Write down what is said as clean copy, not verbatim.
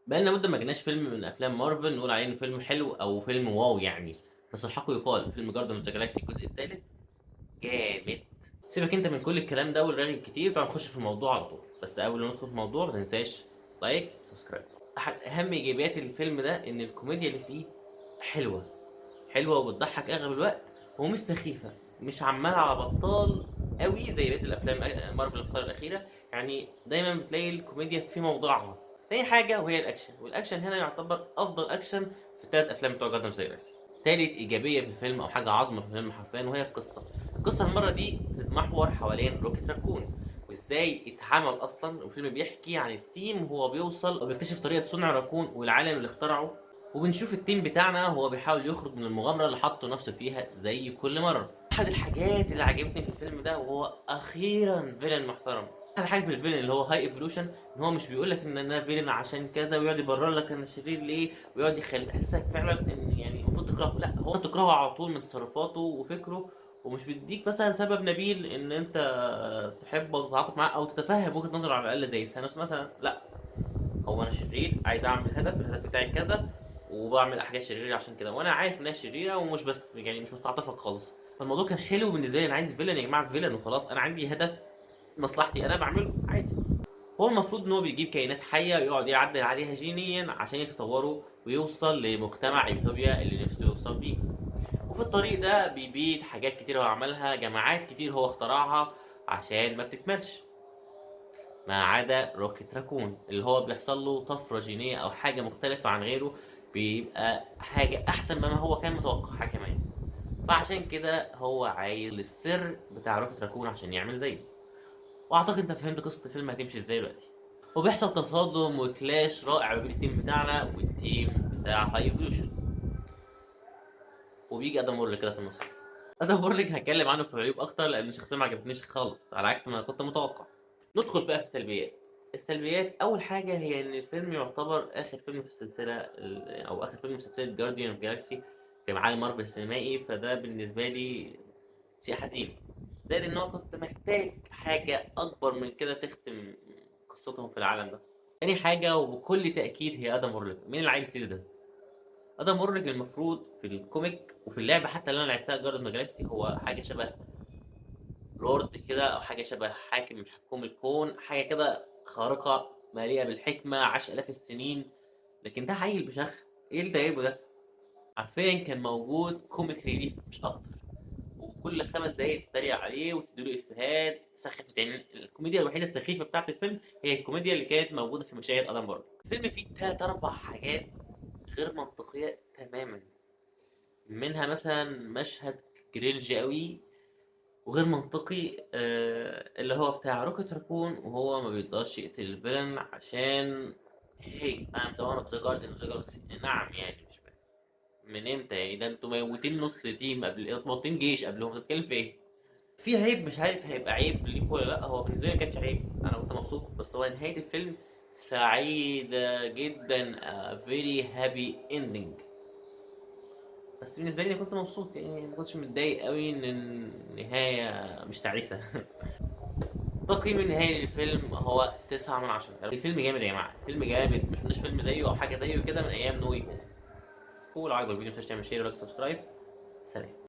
بقى لنا مدة ما جيناش فيلم من أفلام مارفل نقول عليه إنه فيلم حلو أو فيلم واو يعني، بس الحق يُقال فيلم Guardians of the Galaxy الجزء التالت جامد. سيبك أنت من كل الكلام ده والرغي الكتير، تعالَ نخش في الموضوع على طول، بس قبل ما ندخل في الموضوع ما تنساش لايك، سبسكرايب. أحد أهم إيجابيات الفيلم ده إن الكوميديا اللي فيه حلوة، حلوة وبتضحّك أغلب الوقت ومش سخيفة، مش عمّالة على بطّال أوي زي بقية الأفلام مارفل الفترة الأخيرة، يعني دايمًا بتلاقي الكوميديا في موضعها. تاني حاجة وهي الأكشن، والأكشن هنا يعتبر أفضل أكشن في ال3 أفلام بتوع Guardians of the Galaxy. تالت إيجابية في الفيلم أو حاجة عظمة في الفيلم حرفيًا وهي القصة. القصة المرّة دي بتتمحور حوالين روكيت راكون، وإزاي اتعمل أصلًا، والفيلم بيحكي عن الteam وهو بيوصل أو بيكتشف طريقة صنع راكون والعالم اللي اخترعه، وبنشوف التيم بتاعنا وهو بيحاول يخرج من المغامرة اللي حطّه نفسه فيها زي كل مرّة. أحد الحاجات اللي عجبتني في الفيلم ده وهو أخيرًا villain محترم. أحلى حاجة في الvillain اللي هو high evolution إن هو مش بيقول لك إن أنا villain عشان كذا ويقعد يبرر لك أنا شرير ليه، ويقعد يحسسك فعلًا إن يعني المفروض تكرهه، لأ هو أنت بتكرهه على طول من تصرفاته وفكره، ومش بيدّيك مثلًا سبب نبيل إن أنت تحبه وتتعاطف معاه أو تتفهم وجهة نظره على الأقل زي ثانوس مثلًا، لأ. هو انا شرير عايز اعمل هدف، الهدف بتاعي كذا، وبعمل حاجات شريره عشان كده، وانا عارف انها شريره ومش بس يعني مش مستعطفك خالص. فالموضوع كان حلو بالنسبه لي، انا عايز فيلن يا جماعه، فيلن وخلاص، انا عندي هدف مصلحتي انا بعمله عادي. هو المفروض ان هو بيجيب كائنات حيه ويقعد يعدل عليها جينيا عشان يتطوروا ويوصل لمجتمع يوتوبيا اللي نفسه يوصل بيه. وفي الطريق ده بيبيد حاجات كتير هو عملها، جماعات كتير هو اخترعها عشان ما بتكملش، ما عدا روكيت راكون اللي هو بيحصل له طفرة جينية أو حاجة مختلفة عن غيره، بيبقى حاجة أحسن مما هو كان متوقعها كمان. فعشان كده هو عايز السر بتاع روكيت راكون عشان يعمل زيه. وأعتقد أنت فهمت قصة الفيلم هتمشي إزاي دلوقتي. وبيحصل تصادم وكلاش رائع ما بين التيم بتاعنا والتيم بتاع هاي ايفولوشن، وبيجي ادم وورلك كده في النص. ادم وورلك هتكلم عنه في عيوب اكتر لان شخصيا ما عجبتنيش خالص على عكس ما كنت متوقع. ندخل بقى في السلبيات. السلبيات اول حاجه هي ان الفيلم يعتبر اخر فيلم في السلسله او اخر فيلم في سلسله جارديان اوف جالاكسي في عالم مارفل السينمائي، فده بالنسبه لي شيء حزين. زائد ان هو كنت محتاج حاجه اكبر من كده تختم قصتهم في العالم ده. تاني حاجه وبكل تاكيد هي ادم وورلك. مين اللي عايز يسيس ده؟ ادم مورج المفروض في الكوميك وفي اللعبه حتى اللي انا لعبتها جاردن جالاكسي هو حاجه شبه لورد كده او حاجه شبه حاكم من حكوم الكون، حاجه كده خارقه مليئه بالحكمه عاش الاف السنين. لكن ده عيل بشخ، ايه اللي جايبه ده؟ حرفيا كان موجود كوميك ريليف مش اكتر، وكل 5 دقايق تتريق عليه وتديله افيهات سخفت. يعني الكوميديا الوحيده السخيفه بتاعت الفيلم هي الكوميديا اللي كانت موجوده في مشاهد ادم بورج. الفيلم فيه 3 4 حاجات غير منطقيه تماما، منها مثلا مشهد كرينج قوي وغير منطقي، اللي هو بتاع روكيت راكون وهو ما بيقدرش يقتل الفيلن عشان هي I'm the one of the guardian of the galaxy. نعم يعني مش فاهم من امتى يعني، ده انتوا موتين نص تيم قبل، موتين جيش قبلهم، بتتكلم في ايه؟ في عيب مش عارف هيبقى عيب ليك ولا لا، هو بالنسبه لي ما كانش عيب، انا كنت مبسوط، بس هو نهايه الفيلم سعيده جدا، very happy ending. بس بالنسبة لي أنا كنت مبسوط يعني، ما كنتش متضايق قوي إن النهاية مش تعيسة. تقييم النهائي للفيلم هو 9/10. الفيلم جامد يا جماعة، الفيلم جامد، ما شفناش فيلم زيه أو حاجة زيه كده من أيام نو واي هوم. ولو عجبك الفيديو متنساش تعمل شير ولايك سبسكرايب. سلام.